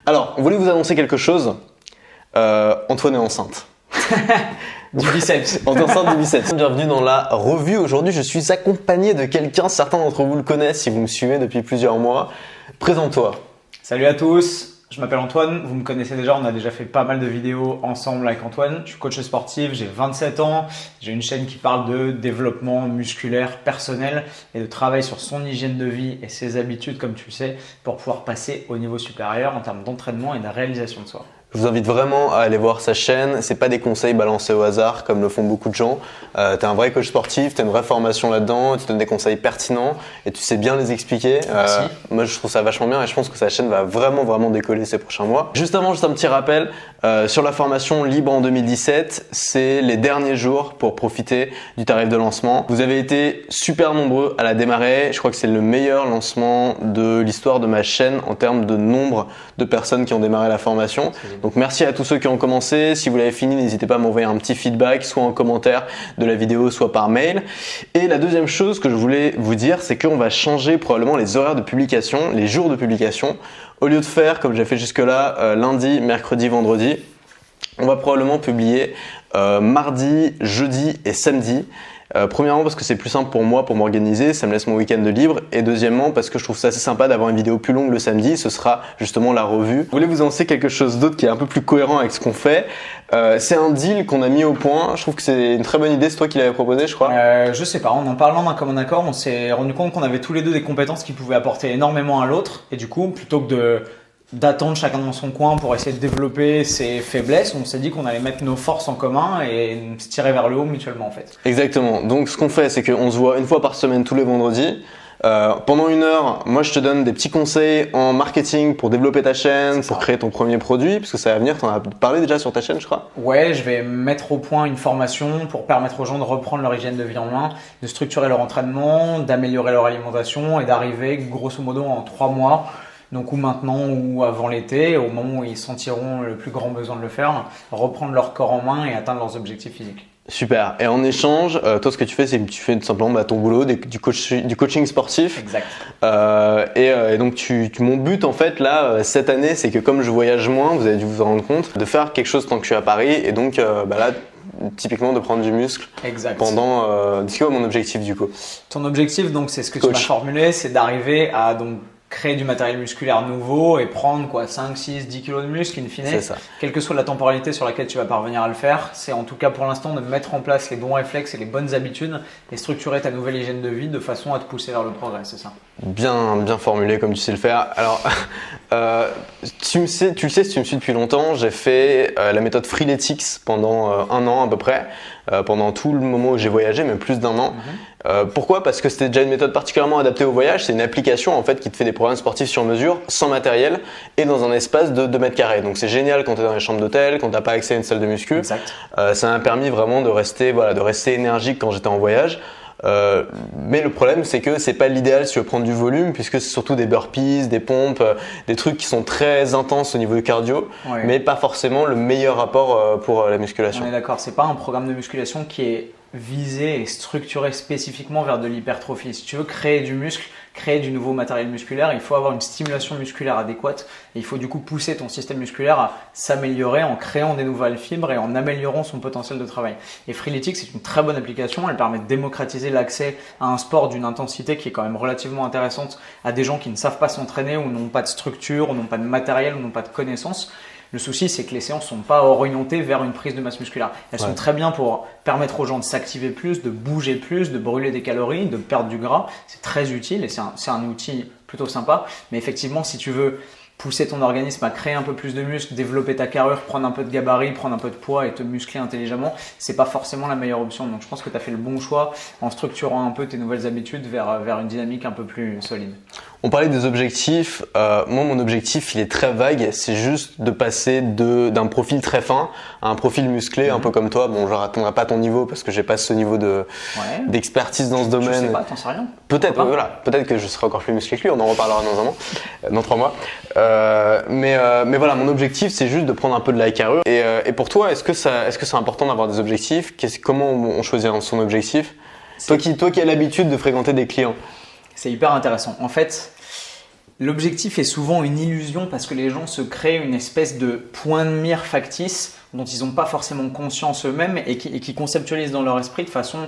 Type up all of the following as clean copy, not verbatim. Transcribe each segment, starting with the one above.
Alors, on voulait vous annoncer quelque chose. Antoine est enceinte. Du biceps. On est enceinte du biceps. Bienvenue dans la revue. Aujourd'hui, je suis accompagné de quelqu'un. Certains d'entre vous le connaissent si vous me suivez depuis plusieurs mois. Présente-toi. Salut à tous. Je m'appelle Antoine, vous me connaissez déjà, on a déjà fait pas mal de vidéos ensemble avec Antoine. Je suis coach sportif, j'ai 27 ans, j'ai une chaîne qui parle de développement musculaire personnel et de travail sur son hygiène de vie et ses habitudes, comme tu le sais, pour pouvoir passer au niveau supérieur en termes d'entraînement et de réalisation de soi. Je vous invite vraiment à aller voir sa chaîne. C'est pas des conseils balancés au hasard comme le font beaucoup de gens. T'es un vrai coach sportif, t'as une vraie formation là-dedans, tu donnes des conseils pertinents et tu sais bien les expliquer. Moi, je trouve ça vachement bien et je pense que sa chaîne va vraiment décoller ces prochains mois. Juste avant, juste un petit rappel sur la formation Libre en 2017. C'est les derniers jours pour profiter du tarif de lancement. Vous avez été super nombreux à la démarrer. Je crois que c'est le meilleur lancement de l'histoire de ma chaîne en termes de nombre de personnes qui ont démarré la formation. Donc merci à tous ceux qui ont commencé. Si vous l'avez fini, n'hésitez pas à m'envoyer un petit feedback, soit en commentaire de la vidéo, soit par mail. Et la deuxième chose que je voulais vous dire, c'est qu'on va changer probablement les horaires de publication, les jours de publication. Au lieu de faire, comme j'ai fait jusque-là, lundi, mercredi, vendredi, on va probablement publier mardi, jeudi et samedi. Premièrement parce que c'est plus simple pour moi pour m'organiser, ça me laisse mon week-end de libre, et deuxièmement parce que je trouve ça assez sympa d'avoir une vidéo plus longue le samedi, ce sera justement la revue. Je voulais vous annoncer quelque chose d'autre qui est un peu plus cohérent avec ce qu'on fait. C'est un deal qu'on a mis au point, je trouve que c'est une très bonne idée, c'est toi qui l'avais proposé je crois. Je sais pas, en parlant d'un commun accord, on s'est rendu compte qu'on avait tous les deux des compétences qui pouvaient apporter énormément à l'autre, et du coup plutôt que d'attendre chacun dans son coin pour essayer de développer ses faiblesses, on s'est dit qu'on allait mettre nos forces en commun et se tirer vers le haut mutuellement en fait. Exactement, donc ce qu'on fait c'est qu'on se voit une fois par semaine tous les vendredis. Pendant une heure, moi je te donne des petits conseils en marketing pour développer ta chaîne, pour créer ton premier produit, parce que ça va venir, tu en as parlé déjà sur ta chaîne je crois. Ouais, je vais mettre au point une formation pour permettre aux gens de reprendre leur hygiène de vie en main, de structurer leur entraînement, d'améliorer leur alimentation et d'arriver grosso modo en 3 mois. Donc ou maintenant ou avant l'été, au moment où ils sentiront le plus grand besoin de le faire, reprendre leur corps en main et atteindre leurs objectifs physiques. Super. Et en échange, toi ce que tu fais, c'est que tu fais tout simplement ton boulot, du coaching sportif. Exact. Et donc mon but en fait là cette année, c'est que comme je voyage moins, vous avez dû vous en rendre compte, de faire quelque chose tant que je suis à Paris, et donc là typiquement de prendre du muscle. Exact. Pendant. C'est quoi mon objectif du coup? Ton objectif donc c'est ce que tu m'as formulé, c'est d'arriver à donc créer du matériel musculaire nouveau et prendre 5, 6, 10 kilos de muscle in fine. C'est ça. Quelle que soit la temporalité sur laquelle tu vas parvenir à le faire, c'est en tout cas pour l'instant de mettre en place les bons réflexes et les bonnes habitudes et structurer ta nouvelle hygiène de vie de façon à te pousser vers le progrès, c'est ça? Bien formulé comme tu sais le faire. Alors, tu le sais si tu me suis depuis longtemps, j'ai fait la méthode Freeletics pendant 1 an à peu près, pendant tout le moment où j'ai voyagé, même plus d'1 an. Pourquoi? Parce que c'était déjà une méthode particulièrement adaptée au voyage. C'est une application en fait qui te fait des programmes sportifs sur mesure, sans matériel et dans un espace de 2 mètres carrés. Donc c'est génial quand tu es dans les chambres d'hôtel, quand tu n'as pas accès à une salle de muscu. Exact. Ça m'a permis vraiment de rester énergique quand j'étais en voyage. Mais le problème c'est que c'est pas l'idéal si tu veux prendre du volume, puisque c'est surtout des burpees, des pompes, des trucs qui sont très intenses au niveau du cardio, mais pas forcément le meilleur rapport pour la musculation. On est d'accord, c'est pas un programme de musculation qui est visé et structuré spécifiquement vers de l'hypertrophie. Si tu veux créer du muscle, créer du nouveau matériel musculaire, il faut avoir une stimulation musculaire adéquate et il faut du coup pousser ton système musculaire à s'améliorer en créant des nouvelles fibres et en améliorant son potentiel de travail. Et Freeletics, c'est une très bonne application, elle permet de démocratiser l'accès à un sport d'une intensité qui est quand même relativement intéressante à des gens qui ne savent pas s'entraîner ou n'ont pas de structure, ou n'ont pas de matériel, ou n'ont pas de connaissances. Le souci, c'est que les séances ne sont pas orientées vers une prise de masse musculaire. Elles sont très bien pour permettre aux gens de s'activer plus, de bouger plus, de brûler des calories, de perdre du gras. C'est très utile et c'est un outil plutôt sympa. Mais effectivement, si tu veux pousser ton organisme à créer un peu plus de muscle, développer ta carrure, prendre un peu de gabarit, prendre un peu de poids et te muscler intelligemment, c'est pas forcément la meilleure option. Donc je pense que tu as fait le bon choix en structurant un peu tes nouvelles habitudes vers une dynamique un peu plus solide. On parlait des objectifs. Moi, mon objectif, il est très vague. C'est juste de passer d'un profil très fin à un profil musclé, un peu comme toi. Bon, je n'atteindrai pas ton niveau parce que j'ai pas ce niveau d'expertise dans ce domaine. Je sais pas, t'en sais rien. Peut-être, peut-être que je serai encore plus musclé que lui. On en reparlera dans 1 an, dans 3 mois. Mais voilà, mon objectif, c'est juste de prendre un peu de la carrure. Et pour toi, est-ce que c'est important d'avoir des objectifs? Comment on choisit son objectif? Toi qui as l'habitude de fréquenter des clients. C'est hyper intéressant. En fait, l'objectif est souvent une illusion parce que les gens se créent une espèce de point de mire factice dont ils n'ont pas forcément conscience eux-mêmes et qui conceptualisent dans leur esprit de façon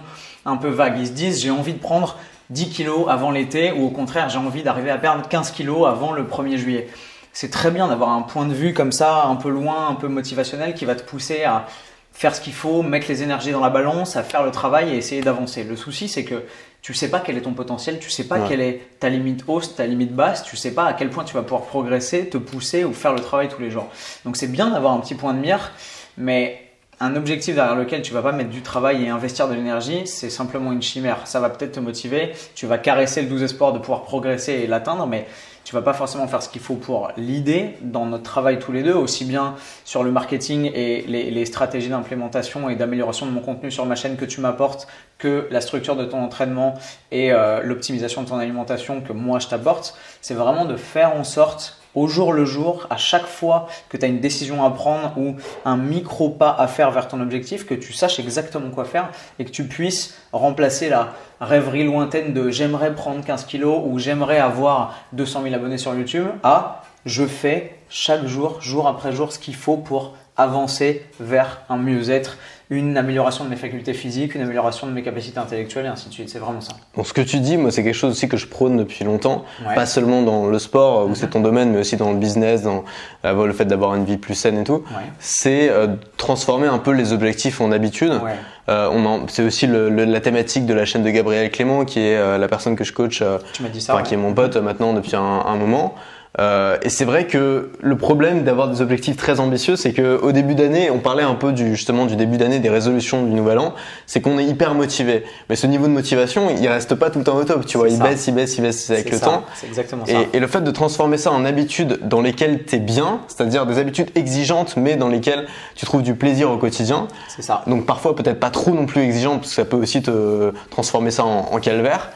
un peu vague. Ils se disent j'ai envie de prendre 10 kilos avant l'été ou au contraire j'ai envie d'arriver à perdre 15 kilos avant le 1er juillet. C'est très bien d'avoir un point de vue comme ça, un peu loin, un peu motivationnel qui va te pousser à faire ce qu'il faut, mettre les énergies dans la balance, à faire le travail et essayer d'avancer. Le souci, c'est que tu sais pas quel est ton potentiel, tu sais pas quelle est ta limite haute, ta limite basse, tu sais pas à quel point tu vas pouvoir progresser, te pousser ou faire le travail tous les jours. Donc c'est bien d'avoir un petit point de mire, mais un objectif derrière lequel tu vas pas mettre du travail et investir de l'énergie, c'est simplement une chimère. Ça va peut-être te motiver, tu vas caresser le doux espoir de pouvoir progresser et l'atteindre, mais tu vas pas forcément faire ce qu'il faut pour l'idée dans notre travail tous les deux, aussi bien sur le marketing et les stratégies d'implémentation et d'amélioration de mon contenu sur ma chaîne que tu m'apportes, que la structure de ton entraînement et l'optimisation de ton alimentation que moi je t'apporte. C'est vraiment de faire en sorte au jour le jour, à chaque fois que tu as une décision à prendre ou un micro pas à faire vers ton objectif, que tu saches exactement quoi faire et que tu puisses remplacer la rêverie lointaine de j'aimerais prendre 15 kilos ou j'aimerais avoir 200 000 abonnés sur YouTube à je fais chaque jour, jour après jour, ce qu'il faut pour avancer vers un mieux-être, une amélioration de mes facultés physiques, une amélioration de mes capacités intellectuelles et ainsi de suite. C'est vraiment ça. Donc ce que tu dis, moi, c'est quelque chose aussi que je prône depuis longtemps, pas seulement dans le sport où c'est ton domaine, mais aussi dans le business, dans le fait d'avoir une vie plus saine et tout. C'est transformer un peu les objectifs en habitudes. C'est aussi la thématique de la chaîne de Gabriel Clément, qui est la personne que je coach, tu m'as dit ça, qui est mon pote maintenant depuis un moment. Et c'est vrai que le problème d'avoir des objectifs très ambitieux, c'est que au début d'année, on parlait un peu justement du début d'année, des résolutions du nouvel an, c'est qu'on est hyper motivé. Mais ce niveau de motivation, il reste pas tout le temps au top, tu vois, il baisse avec le temps. C'est exactement ça. Et le fait de transformer ça en habitudes dans lesquelles tu es bien, c'est-à-dire des habitudes exigeantes, mais dans lesquelles tu trouves du plaisir au quotidien. C'est ça. Donc parfois peut-être pas trop non plus exigeante, parce que ça peut aussi te transformer ça en calvaire.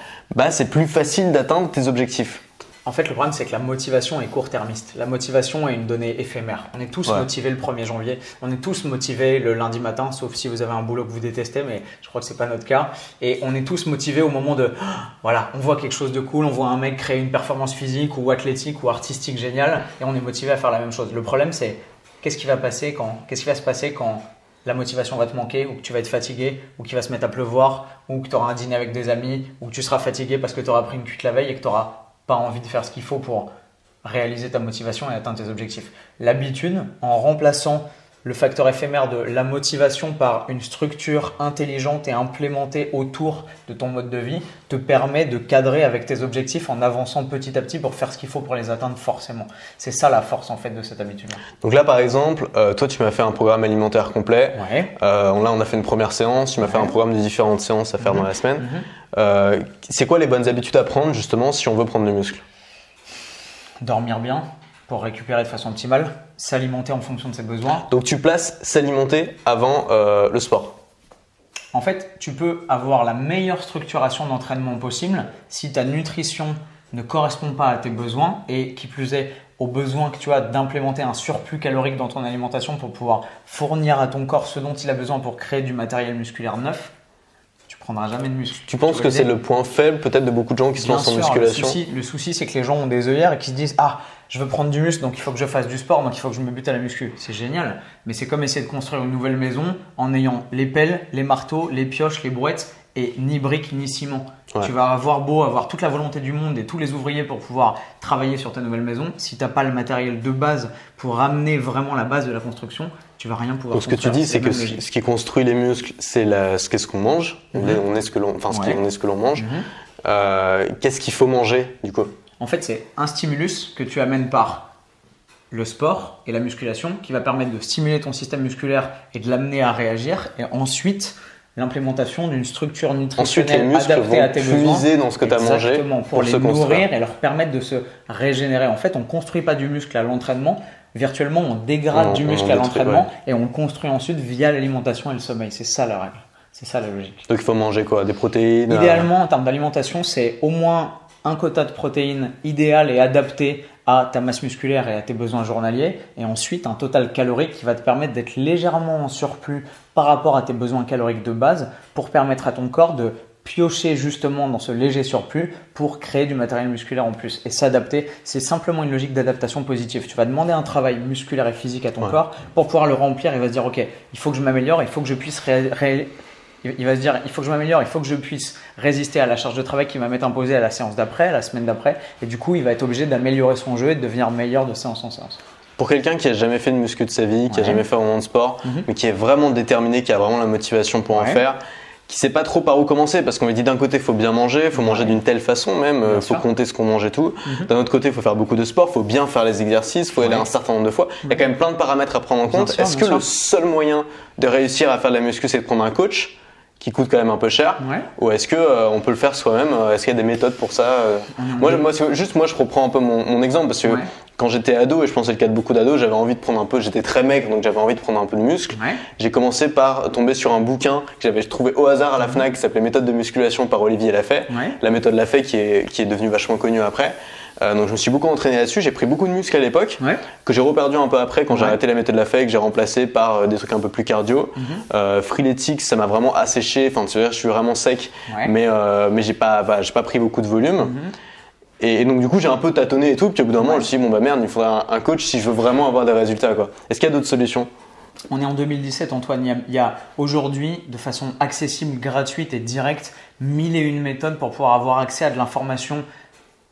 C'est plus facile d'atteindre tes objectifs. En fait, le problème, c'est que la motivation est court-termiste. La motivation est une donnée éphémère. On est tous motivés le 1er janvier. On est tous motivés le lundi matin, sauf si vous avez un boulot que vous détestez, mais je crois que c'est pas notre cas. Et on est tous motivés au moment de, voilà, on voit quelque chose de cool, on voit un mec créer une performance physique ou athlétique ou artistique géniale, et on est motivé à faire la même chose. Le problème, c'est qu'est-ce qui va se passer quand la motivation va te manquer, ou que tu vas être fatigué, ou qu'il va se mettre à pleuvoir, ou que tu auras un dîner avec des amis, ou que tu seras fatigué parce que tu auras pris une cuite la veille et que tu auras pas envie de faire ce qu'il faut pour réaliser ta motivation et atteindre tes objectifs. L'habitude, en remplaçant le facteur éphémère de la motivation par une structure intelligente et implémentée autour de ton mode de vie, te permet de cadrer avec tes objectifs en avançant petit à petit pour faire ce qu'il faut pour les atteindre forcément. C'est ça la force en fait de cette habitude-là. Donc là par exemple, toi tu m'as fait un programme alimentaire complet. Là on a fait une première séance, tu m'as fait un programme de différentes séances à faire dans la semaine. C'est quoi les bonnes habitudes à prendre justement si on veut prendre du muscle? Dormir bien pour récupérer de façon optimale, s'alimenter en fonction de ses besoins. Donc tu places s'alimenter avant le sport. En fait, tu peux avoir la meilleure structuration d'entraînement possible si ta nutrition ne correspond pas à tes besoins et qui plus est au besoin que tu as d'implémenter un surplus calorique dans ton alimentation pour pouvoir fournir à ton corps ce dont il a besoin pour créer du matériel musculaire neuf. Tu prendras jamais de muscle. Tu penses que c'est le point faible peut-être de beaucoup de gens qui se lancent en musculation? Le souci, c'est que les gens ont des œillères et qui se disent « Ah, je veux prendre du muscle, donc il faut que je fasse du sport, donc il faut que je me bute à la muscu. » C'est génial, mais c'est comme essayer de construire une nouvelle maison en ayant les pelles, les marteaux, les pioches, les brouettes et ni briques ni ciment. Tu vas avoir toute la volonté du monde et tous les ouvriers pour pouvoir travailler sur ta nouvelle maison. Si tu n'as pas le matériel de base pour ramener vraiment la base de la construction, tu vas rien pouvoir. Donc ce que tu dis, c'est que ce qui construit les muscles, c'est ce qu'on mange. On est ce que l'on mange. Qu'est-ce qu'il faut manger du coup? En fait, c'est un stimulus que tu amènes par le sport et la musculation qui va permettre de stimuler ton système musculaire et de l'amener à réagir. Et ensuite, l'implémentation d'une structure nutritionnelle adaptée à tes besoins. Puiser dans ce que tu as mangé. Exactement, pour les nourrir et leur permettre de se régénérer. En fait, on ne construit pas du muscle à l'entraînement. Virtuellement, on dégrade du muscle à l'entraînement et on le construit ensuite via l'alimentation et le sommeil. C'est ça la règle. C'est ça la logique. Donc, il faut manger quoi? Des protéines? Idéalement, en termes d'alimentation, c'est au moins un quota de protéines idéal et adapté à ta masse musculaire et à tes besoins journaliers, et ensuite un total calorique qui va te permettre d'être légèrement en surplus par rapport à tes besoins caloriques de base pour permettre à ton corps de piocher justement dans ce léger surplus pour créer du matériel musculaire en plus et s'adapter. C'est simplement une logique d'adaptation positive. Tu vas demander un travail musculaire et physique à ton corps pour pouvoir le remplir. Il va se dire, ok, il faut que je m'améliore, il faut que je puisse il va se dire, il faut que je m'améliore, il faut que je puisse résister à la charge de travail qui va m'être imposée à la séance d'après, à la semaine d'après. Et du coup, il va être obligé d'améliorer son jeu et de devenir meilleur de séance en séance. Pour quelqu'un qui a jamais fait de muscu de sa vie, qui a jamais fait un moment de sport, mais qui est vraiment déterminé, qui a vraiment la motivation pour en faire, qui sait pas trop par où commencer, parce qu'on lui dit d'un côté il faut bien manger, il faut manger d'une telle façon même, il faut compter ce qu'on mange et tout. D'un autre côté il faut faire beaucoup de sport, il faut bien faire les exercices, il faut aller un certain nombre de fois. Il y a quand même plein de paramètres à prendre en compte. Est-ce que le seul moyen de réussir à faire de la muscu c'est de prendre un coach qui coûte quand même un peu cher, ou est-ce que on peut le faire soi-même? Est-ce qu'il y a des méthodes pour ça? Moi je reprends un peu mon exemple, parce que quand j'étais ado, et je pense que c'est le cas de beaucoup d'ados, j'avais envie de prendre un peu, j'étais très maigre, donc j'avais envie de prendre un peu de muscle. J'ai commencé par tomber sur un bouquin que j'avais trouvé au hasard à la Fnac, qui s'appelait Méthode de musculation par Olivier Lafay. La méthode Lafay qui est devenue vachement connue après. Donc je me suis beaucoup entraîné là-dessus, j'ai pris beaucoup de muscles à l'époque, que j'ai reperdu un peu après quand j'ai arrêté la méthode Lafay, que j'ai remplacé par des trucs un peu plus cardio. Freeletics, ça m'a vraiment asséché, enfin tu veux dire, je suis vraiment sec, mais j'ai pas pris beaucoup de volume. Et donc du coup j'ai un peu tâtonné et tout, puis au bout d'un moment je me suis dit bon bah merde, il faudrait un coach si je veux vraiment avoir des résultats quoi. Est-ce qu'il y a d'autres solutions? On est en 2017 Antoine, il y a aujourd'hui de façon accessible, gratuite et directe 1001 méthodes pour pouvoir avoir accès à de l'information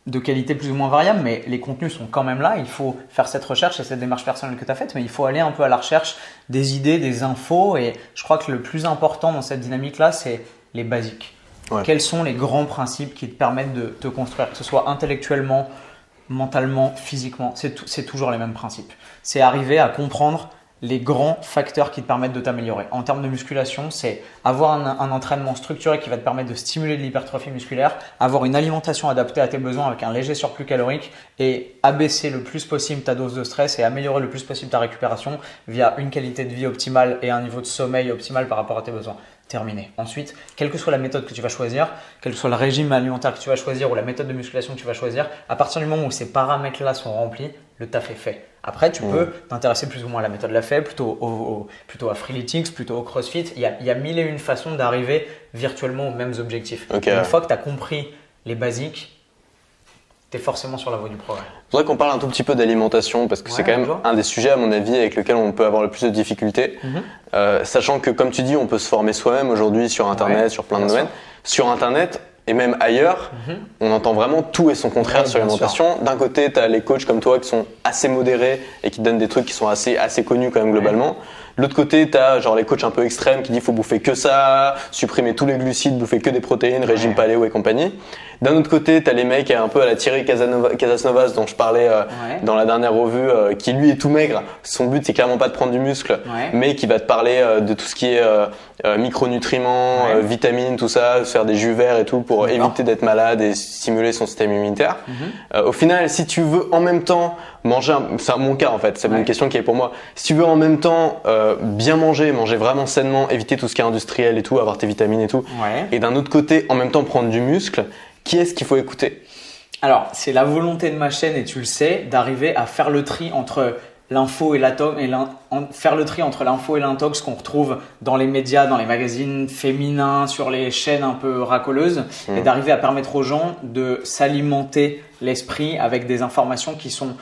de qualité plus ou moins variable, mais les contenus sont quand même là. Il faut faire cette recherche et cette démarche personnelle que tu as faite, mais il faut aller un peu à la recherche des idées, des infos, et je crois que le plus important dans cette dynamique-là, c'est les basiques. Quels sont les grands principes qui te permettent de te construire, que ce soit intellectuellement, mentalement, physiquement? C'est toujours les mêmes principes. C'est arriver à comprendre les grands facteurs qui te permettent de t'améliorer. En termes de musculation, c'est avoir un entraînement structuré qui va te permettre de stimuler de l'hypertrophie musculaire, avoir une alimentation adaptée à tes besoins avec un léger surplus calorique et abaisser le plus possible ta dose de stress et améliorer le plus possible ta récupération via une qualité de vie optimale et un niveau de sommeil optimal par rapport à tes besoins. Terminé. Ensuite, quelle que soit la méthode que tu vas choisir, quel que soit le régime alimentaire que tu vas choisir ou la méthode de musculation que tu vas choisir, à partir du moment où ces paramètres-là sont remplis, le taf est fait. Après, tu peux t'intéresser plus ou moins à la méthode Lafay, plutôt à Freeletics, plutôt au CrossFit. Il y a 1001 façons d'arriver virtuellement aux mêmes objectifs. Une fois que tu as compris les basiques, tu es forcément sur la voie du progrès. Je voudrais qu'on parle un tout petit peu d'alimentation, parce que c'est quand même un des sujets à mon avis avec lequel on peut avoir le plus de difficultés. Sachant que comme tu dis, on peut se former soi-même aujourd'hui sur internet, sur plein de domaines. Sur internet et même ailleurs, on entend vraiment tout et son contraire sur l'alimentation. D'un côté, tu as les coachs comme toi qui sont assez modérés et qui donnent des trucs qui sont assez connus quand même globalement. De l'autre côté, tu as genre les coachs un peu extrêmes qui disent faut bouffer que ça, supprimer tous les glucides, bouffer que des protéines, régime paléo et compagnie. D'un autre côté, tu as les mecs un peu à la Thierry Casasnovas dont je parlais dans la dernière revue, qui lui est tout maigre. Son but c'est clairement pas de prendre du muscle, mais qui va te parler de tout ce qui est micronutriments, vitamines, tout ça, faire des jus verts et tout pour éviter d'être malade et stimuler son système immunitaire. Au final, si tu veux en même temps manger, c'est mon cas en fait, c'est une question qui est pour moi. Si tu veux en même temps bien manger vraiment sainement, éviter tout ce qui est industriel et tout, avoir tes vitamines et tout, et d'un autre côté en même temps prendre du muscle, qui est-ce qu'il faut écouter? Alors, c'est la volonté de ma chaîne, et tu le sais, d'arriver à faire le tri entre l'info et l'intox qu'on retrouve dans les médias, dans les magazines féminins, sur les chaînes un peu racoleuses, et d'arriver à permettre aux gens de s'alimenter l'esprit avec des informations qui sont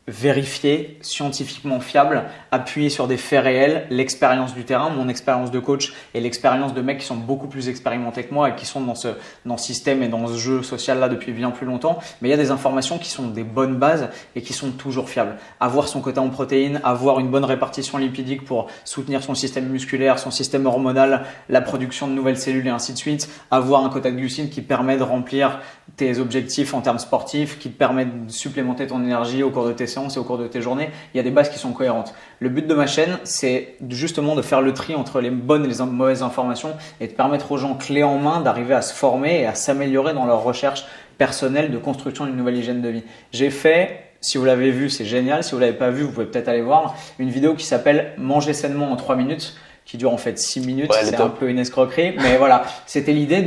vérifiées, scientifiquement fiables, appuyées sur des faits réels, l'expérience du terrain, mon expérience de coach et l'expérience de mecs qui sont beaucoup plus expérimentés que moi et qui sont dans ce système et dans ce jeu social là depuis bien plus longtemps. Mais il y a des informations qui sont des bonnes bases et qui sont toujours fiables. Avoir son quota en protéines, avoir une bonne répartition lipidique pour soutenir son système musculaire, son système hormonal, la production de nouvelles cellules et ainsi de suite. Avoir un quota de glucides qui permet de remplir tes objectifs en termes sportifs, qui te permet de supplémenter ton énergie au cours de tes séances et au cours de tes journées. Il y a des bases qui sont cohérentes. Le but de ma chaîne, c'est justement de faire le tri entre les bonnes et les mauvaises informations et de permettre aux gens clés en main d'arriver à se former et à s'améliorer dans leur recherche personnelle de construction d'une nouvelle hygiène de vie. J'ai fait, si vous l'avez vu, c'est génial. Si vous ne l'avez pas vu, vous pouvez peut-être aller voir une vidéo qui s'appelle « Manger sainement en 3 minutes » qui dure en fait 6 minutes. C'est un peu une escroquerie, mais voilà. C'était l'idée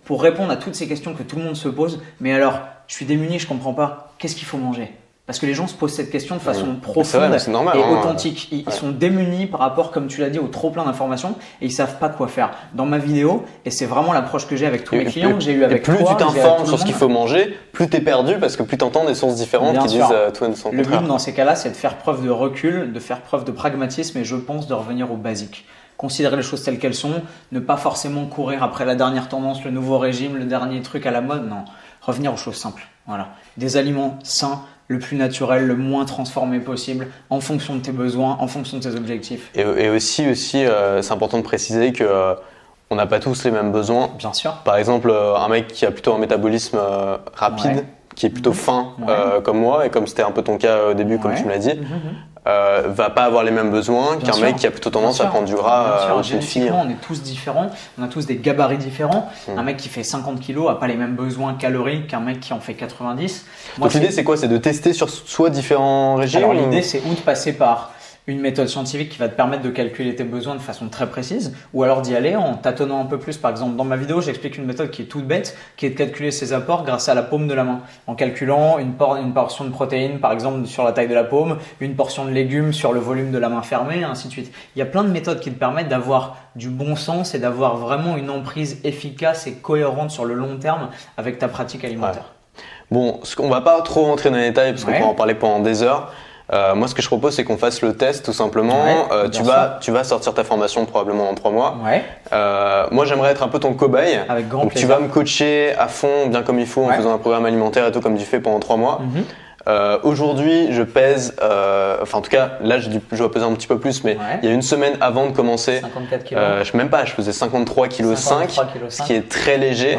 pour répondre à toutes ces questions que tout le monde se pose. Mais alors, je suis démuni, je comprends pas. Qu'est-ce qu'il faut manger ? Parce que les gens se posent cette question de façon C'est profonde vrai, c'est normal, et hein. authentique. Ils sont démunis par rapport, comme tu l'as dit, au trop plein d'informations et ils savent pas quoi faire. Dans ma vidéo, et c'est vraiment l'approche que j'ai avec tous mes clients, que j'ai eu avec toi. Et plus toi, tu t'informes sur ce qu'il faut manger, plus tu es perdu parce que plus tu entends des sources différentes qui disent tout et son contraire. Le but dans ces cas-là, c'est de faire preuve de recul, de faire preuve de pragmatisme et je pense de revenir au basique. Considérer les choses telles qu'elles sont, ne pas forcément courir après la dernière tendance, le nouveau régime, le dernier truc à la mode, non. Revenir aux choses simples. Voilà. Des aliments sains, le plus naturel, le moins transformé possible, en fonction de tes besoins, en fonction de tes objectifs. Et aussi c'est important de préciser que on n'a pas tous les mêmes besoins. Bien sûr. Par exemple, un mec qui a plutôt un métabolisme rapide, qui est plutôt fin comme moi, et comme c'était un peu ton cas au début, comme tu me l'as dit, va pas avoir les mêmes besoins qu'un mec qui a plutôt tendance à prendre du gras au-dessus de fille. On est tous différents, on a tous des gabarits différents. Un mec qui fait 50 kilos a pas les mêmes besoins caloriques qu'un mec qui en fait 90. Donc l'idée c'est quoi? C'est de tester sur soi différents régimes? Alors l'idée c'est ou de passer par une méthode scientifique qui va te permettre de calculer tes besoins de façon très précise, ou alors d'y aller en tâtonnant un peu plus. Par exemple, dans ma vidéo, j'explique une méthode qui est toute bête, qui est de calculer ses apports grâce à la paume de la main, en calculant une portion de protéines, par exemple, sur la taille de la paume, une portion de légumes sur le volume de la main fermée, et ainsi de suite. Il y a plein de méthodes qui te permettent d'avoir du bon sens et d'avoir vraiment une emprise efficace et cohérente sur le long terme avec ta pratique alimentaire. Bon, on va pas trop rentrer dans les détails parce qu'on peut en parler pendant des heures. Moi, ce que je propose, c'est qu'on fasse le test tout simplement. Tu vas sortir ta formation probablement dans 3 mois. Moi, j'aimerais être un peu ton cobaye. Avec grand plaisir. Tu vas me coacher à fond, bien comme il faut, en faisant un programme alimentaire et tout comme tu fais pendant 3 mois. Aujourd'hui, je pèse, en tout cas, là, je dois peser un petit peu plus, mais il y a une semaine avant de commencer, 54 kilos. je faisais 53,5 kg, ce qui est très léger,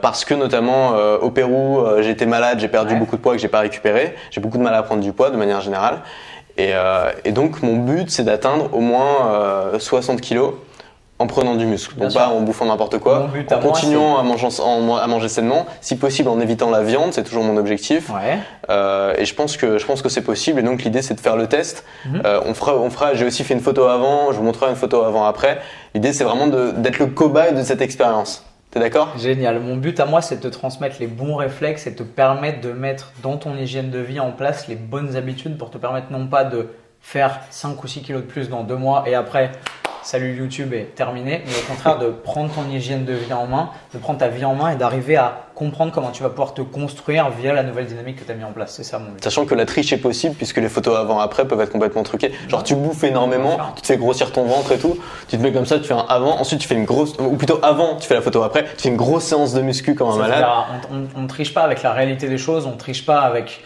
parce que notamment au Pérou, j'ai été malade, j'ai perdu beaucoup de poids que j'ai pas récupéré, j'ai beaucoup de mal à prendre du poids de manière générale, et donc mon but, c'est d'atteindre au moins 60 kg. En prenant du muscle, donc pas en bouffant n'importe quoi, en continuant à manger sainement, si possible en évitant la viande, c'est toujours mon objectif. Et je pense que c'est possible. Et donc l'idée c'est de faire le test. J'ai aussi fait une photo avant, je vous montrerai une photo avant-après. L'idée c'est vraiment d'être le cobaye de cette expérience. T'es d'accord? Génial. Mon but à moi, c'est de te transmettre les bons réflexes et de te permettre de mettre dans ton hygiène de vie en place les bonnes habitudes pour te permettre non pas de faire 5 ou 6 kilos de plus dans 2 mois et après salut YouTube est terminé, mais au contraire de prendre ton hygiène de vie en main, de prendre ta vie en main et d'arriver à comprendre comment tu vas pouvoir te construire via la nouvelle dynamique que tu as mis en place. C'est ça mon but. Sachant que la triche est possible puisque les photos avant-après peuvent être complètement truquées. Genre tu bouffes énormément, tu te fais grossir ton ventre et tout, tu te mets comme ça, tu fais un avant, ensuite tu fais une grosse, ou plutôt avant, tu fais la photo après, tu fais une grosse séance de muscu comme un malade. On ne triche pas avec la réalité des choses, on ne triche pas avec…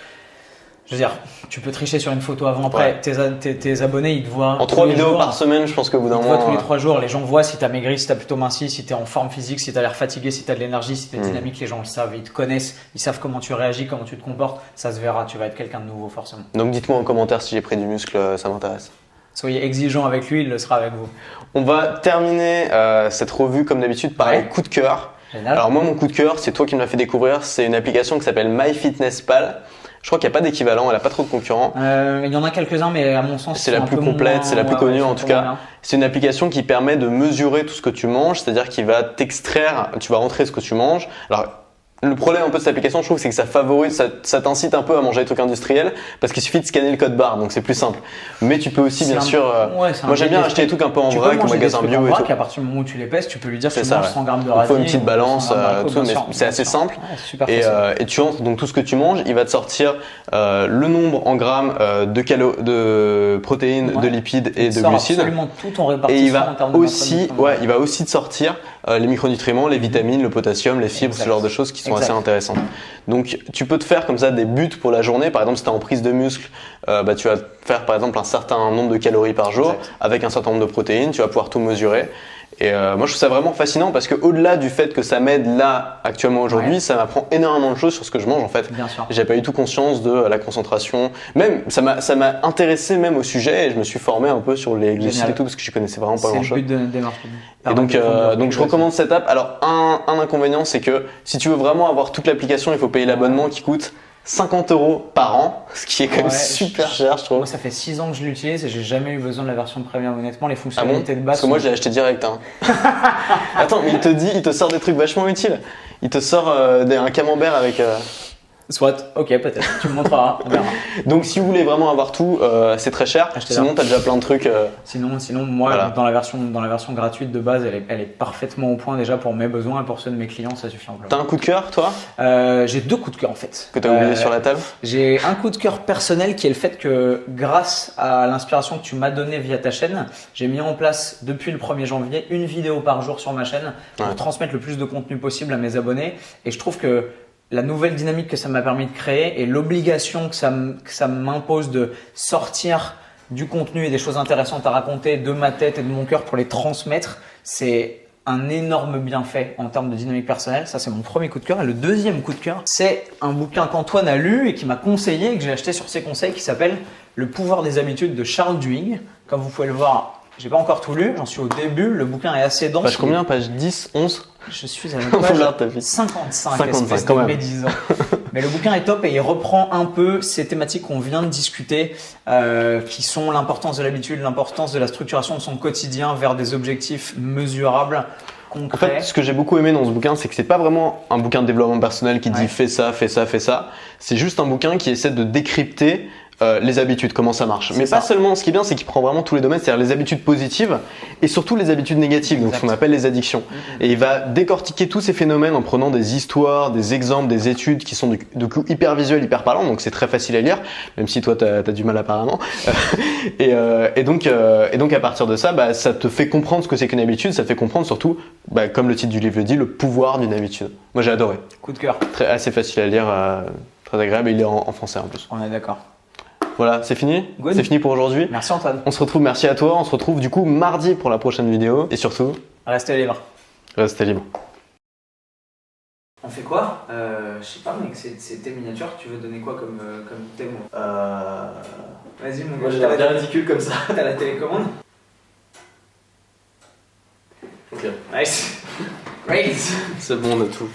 Je veux dire, tu peux tricher sur une photo avant-après. Tes abonnés, ils te voient. En 3 vidéos par semaine, je pense que au bout d'un moment. Tous les 3 jours, les gens voient si tu as maigri, si tu as plutôt minci, si tu es en forme physique, si tu as l'air fatigué, si tu as de l'énergie, si tu es dynamique. Les gens le savent, ils te connaissent, ils savent comment tu réagis, comment tu te comportes. Ça se verra, tu vas être quelqu'un de nouveau forcément. Donc dites-moi en commentaire si j'ai pris du muscle, ça m'intéresse. Soyez exigeant avec lui, il le sera avec vous. On va terminer cette revue comme d'habitude par les coups de cœur. Génial. Alors moi, mon coup de cœur, c'est toi qui me l'as fait découvrir. C'est une application qui s'appelle MyFitnessPal. Je crois qu'il n'y a pas d'équivalent, elle n'a pas trop de concurrents. Il y en a quelques-uns, mais à mon sens, c'est la plus complète, c'est la plus connue en tout cas. C'est une application qui permet de mesurer tout ce que tu manges, c'est-à-dire qu'il va t'extraire, tu vas rentrer ce que tu manges. Alors, le problème un peu de cette application, je trouve, c'est que ça favorise, ça t'incite un peu à manger des trucs industriels parce qu'il suffit de scanner le code barre, donc c'est plus simple. Mais tu peux aussi, bien sûr. Moi, j'aime bien acheter des trucs un peu en vrac, au magasin bio et tout. À partir du moment où tu les pèses, tu peux lui dire que tu manges 100 grammes de radis. Il faut une petite balance, tout, mais c'est assez simple. Et tu entres donc tout ce que tu manges, il va te sortir le nombre en grammes de protéines, de lipides et de glucides. Absolument tout en répartition. Et il va aussi te sortir les micronutriments, les vitamines, le potassium, les fibres, ce genre de choses qui sont assez intéressantes. Donc tu peux te faire comme ça des buts pour la journée. Par exemple, si tu es en prise de muscle, tu vas faire par exemple un certain nombre de calories par jour avec un certain nombre de protéines. Tu vas pouvoir tout mesurer. Et moi je trouve ça vraiment fascinant parce que au-delà du fait que ça m'aide là actuellement aujourd'hui, ça m'apprend énormément de choses sur ce que je mange en fait. J'ai pas eu tout conscience de la concentration. Même ça m'a intéressé même au sujet et je me suis formé un peu sur les glucides et tout parce que je connaissais vraiment pas grand-chose. C'est le but de démarche. Et donc je recommande cette app. Alors un inconvénient, c'est que si tu veux vraiment avoir toute l'application, il faut payer l'abonnement qui coûte 50 € par an, ce qui est quand même super cher, je trouve. Moi, ça fait 6 ans que je l'utilise et j'ai jamais eu besoin de la version premium. Honnêtement, les fonctionnalités de base. Parce que moi, je l'ai acheté direct. Hein. Attends, mais il te sort des trucs vachement utiles. Il te sort un camembert avec. Soit, ok, peut-être. Tu me montreras, on verra. Donc si vous voulez vraiment avoir tout, c'est très cher. Sinon, tu as déjà plein de trucs. Sinon, moi, voilà. dans la version gratuite de base, elle est parfaitement au point déjà pour mes besoins et pour ceux de mes clients, ça suffit amplement. T'as un coup de cœur, toi? J'ai 2 coups de cœur en fait. Que tu as oublié sur la table? J'ai un coup de cœur personnel qui est le fait que grâce à l'inspiration que tu m'as donnée via ta chaîne, j'ai mis en place depuis le 1er janvier une vidéo par jour sur ma chaîne pour transmettre le plus de contenu possible à mes abonnés. Et je trouve que la nouvelle dynamique que ça m'a permis de créer et l'obligation que ça m'impose de sortir du contenu et des choses intéressantes à raconter de ma tête et de mon cœur pour les transmettre, c'est un énorme bienfait en termes de dynamique personnelle. Ça, c'est mon premier coup de cœur. Et le deuxième coup de cœur, c'est un bouquin qu'Antoine a lu et qui m'a conseillé et que j'ai acheté sur ses conseils qui s'appelle Le pouvoir des habitudes de Charles Duhigg. Comme vous pouvez le voir, j'ai pas encore tout lu, j'en suis au début. Le bouquin est assez dense. Page combien? Page 10, 11? Je suis à la page 55, espèce de médisant. Mais le bouquin est top et il reprend un peu ces thématiques qu'on vient de discuter, qui sont l'importance de l'habitude, l'importance de la structuration de son quotidien vers des objectifs mesurables, concrets. En fait, ce que j'ai beaucoup aimé dans ce bouquin, c'est que c'est pas vraiment un bouquin de développement personnel qui dit fais ça, fais ça, fais ça. C'est juste un bouquin qui essaie de décrypter les habitudes, comment ça marche. Mais pas seulement, ce qui est bien, c'est qu'il prend vraiment tous les domaines, c'est-à-dire les habitudes positives et surtout les habitudes négatives, donc ce qu'on appelle les addictions. Et il va décortiquer tous ces phénomènes en prenant des histoires, des exemples, des études qui sont de coup hyper visuels, hyper parlants, donc c'est très facile à lire, même si toi t'as du mal apparemment. et donc à partir de ça, ça te fait comprendre ce que c'est qu'une habitude, ça te fait comprendre surtout, comme le titre du livre le dit, le pouvoir d'une habitude. Moi j'ai adoré. Coup de cœur. Assez facile à lire, très agréable, et il est en français en plus. On est d'accord. Voilà, c'est fini. C'est fini pour aujourd'hui. Merci Antoine. Merci à toi. On se retrouve du coup mardi pour la prochaine vidéo. Et surtout, restez libre. Restez libre. On fait quoi? Je sais pas mec, c'est tes miniatures, tu veux donner quoi comme thème? Vas-y mon gars. Moi j'ai l'air bien ridicule comme ça. T'as la télécommande? Ok. Nice. Great. C'est bon, on a tout.